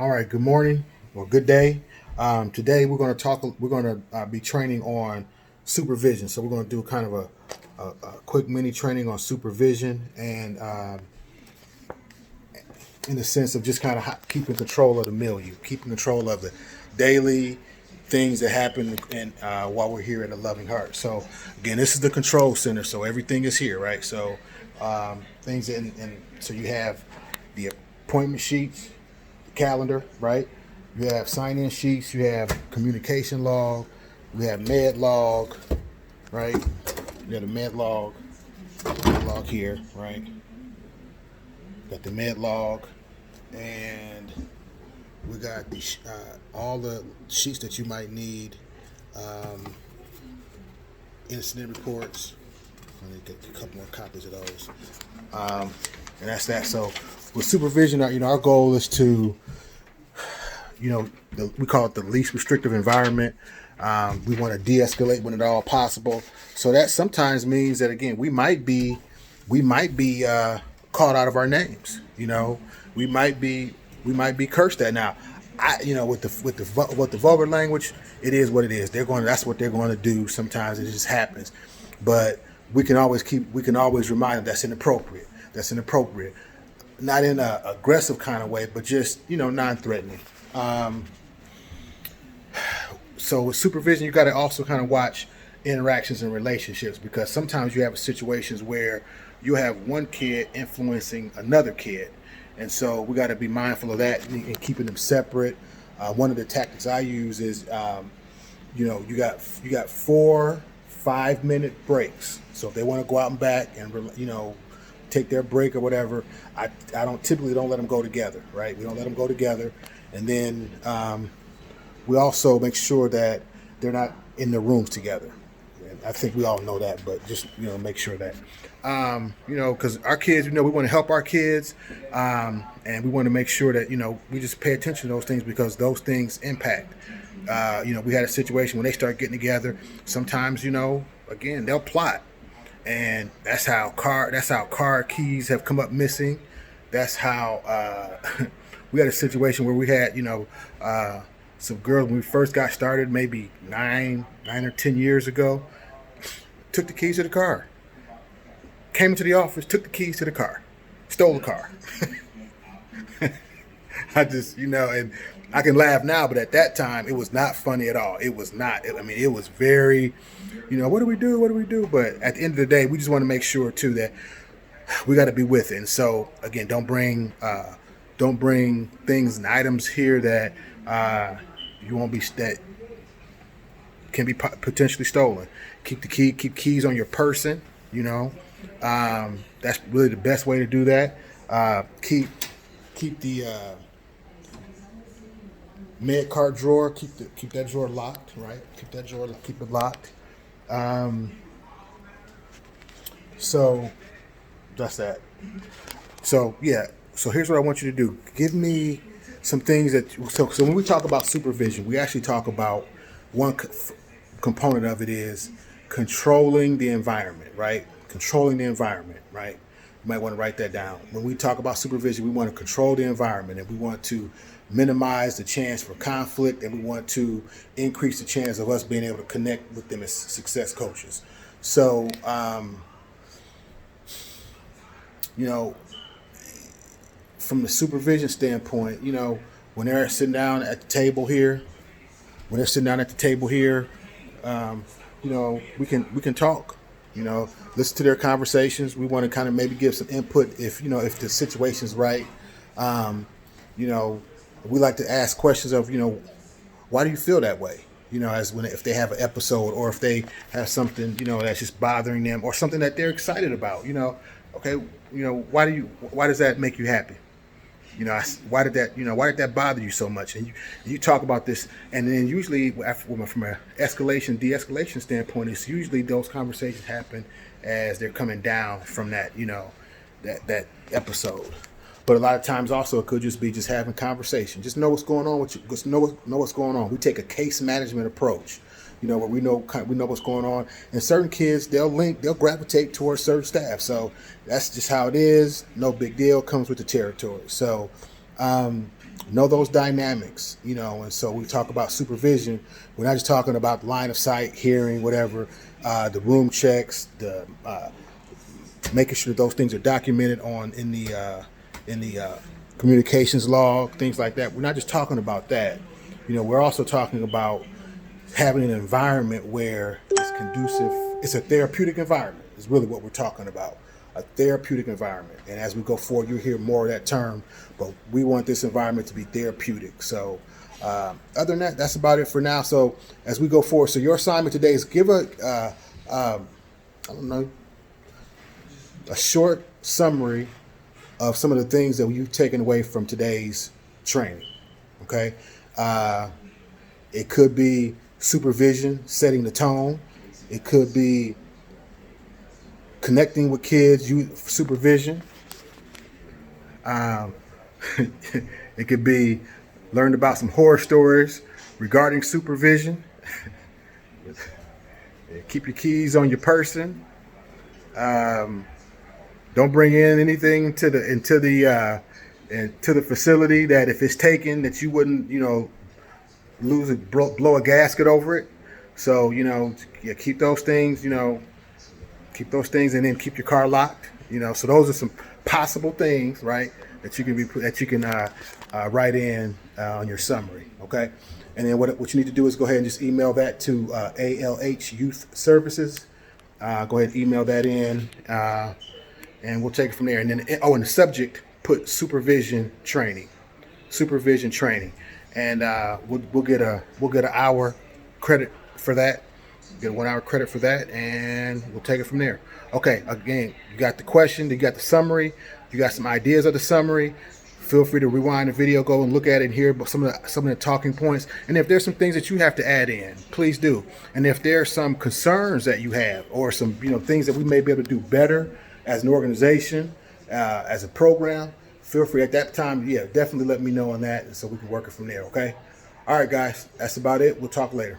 All right. Good morning or good day. Today we're going to talk. We're going to be training on supervision. So we're going to do kind of a quick mini training on supervision, and in the sense of just kind of keeping control of the milieu, keeping control of the daily things that happen, and while we're here at a loving heart. So again, this is the control center. So everything is here, right? So things so you have the appointment sheets, calendar, right? You have sign-in sheets. You have communication log. We have med log, right? You got the med log here, right? Got the med log, and we got all the sheets that you might need. Um, Incident reports. Let me get a couple more copies of those. And that's that. So with supervision, our goal is to we call it the least restrictive environment. We want to de-escalate when at all possible. So that sometimes means that again we might be called out of our names. We might be cursed at. Now, with the vulgar language, it is what it is. That's what they're going to do. Sometimes it just happens, but we can always remind them that's inappropriate. That's inappropriate. Not in a aggressive kind of way, but just non-threatening. So with supervision, you got to also kind of watch interactions and relationships, because sometimes you have situations where you have one kid influencing another kid, and so we got to be mindful of that and keeping them separate. One of the tactics I use is, you got 4 5-minute breaks. So if they want to go out and back and take their break or whatever, I typically don't let them go together, right? We don't let them go together. And then we also make sure that they're not in the rooms together. And I think we all know that, but just make sure that because our kids, we want to help our kids, and we want to make sure that we just pay attention to those things, because those things impact. We had a situation when they start getting together. Sometimes again they'll plot, and that's how car keys have come up missing. That's how we had a situation where we had some girls when we first got started, maybe 9 or 10 years ago, took the keys to the car, came into the office, took the keys to the car, stole the car. I just and I can laugh now, but at that time it was not funny at all. It was not. It was very, what do we do? What do we do? But at the end of the day, we just want to make sure too that we got to be with it. And so again, don't bring things and items here that you won't be that can be potentially stolen. Keep keys on your person. That's really the best way to do that. Keep the med cart drawer. Keep that drawer locked, right? Keep it locked. So that's that. So yeah. So here's what I want you to do. Give me some things so when we talk about supervision, we actually talk about one component of it is controlling the environment, right? Controlling the environment, right? You might want to write that down. When we talk about supervision, we want to control the environment, and we want to minimize the chance for conflict, and we want to increase the chance of us being able to connect with them as success coaches. So, from the supervision standpoint, when they're sitting down at the table here, we can talk, listen to their conversations. We want to kind of maybe give some input if the situation's right. We like to ask questions of, why do you feel that way? If they have an episode, or if they have something, that's just bothering them, or something that they're excited about, okay, why does that make you happy? Why did that bother you so much? And you talk about this, and then usually from an de-escalation standpoint, it's usually those conversations happen as they're coming down from that, that episode. But a lot of times also it could just be just having conversation. Just know what's going on with you. Just know what's going on. We take a case management approach, where we know what's going on. And certain kids, they'll gravitate towards certain staff. So that's just how it is. No big deal. Comes with the territory. So Know those dynamics, you know. And so we talk about supervision. We're not just talking about line of sight, hearing, whatever, the room checks, the making sure those things are documented on in the communications log, things like that. We're not just talking about that. You know, we're also talking about having an environment where it's conducive. It's a therapeutic environment is really what we're talking about. A therapeutic environment. And as we go forward, you'll hear more of that term, but we want this environment to be therapeutic. So other than that, that's about it for now. So as we go forward, so your assignment today is give I don't know, a short summary of some of the things that you've taken away from today's training. Okay. It could be supervision, setting the tone. It could be connecting with kids, supervision. It could be learned about some horror stories regarding supervision. Keep your keys on your person. Don't bring in anything into the facility that if it's taken that you wouldn't, you know, blow a gasket over it. So, you know, keep those things, you know, and then keep your car locked, you know. So those are some possible things, right, that you can write in on your summary. Okay. And then what you need to do is go ahead and just email that to ALH Youth Services. Go ahead and email that in, and we'll take it from there. And then, in the subject, put supervision training, and we'll get an hour credit for that. Get 1 hour credit for that, and we'll take it from there. Okay. Again, you got the question, you got the summary, you got some ideas of the summary. Feel free to rewind the video, go and look at it and hear some of the talking points. And if there's some things that you have to add in, please do. And if there's some concerns that you have, or some, you know, things that we may be able to do better as an organization, as a program, feel free at that time. Yeah, definitely let me know on that, and so we can work it from there. Okay. All right, guys, that's about it. We'll talk later.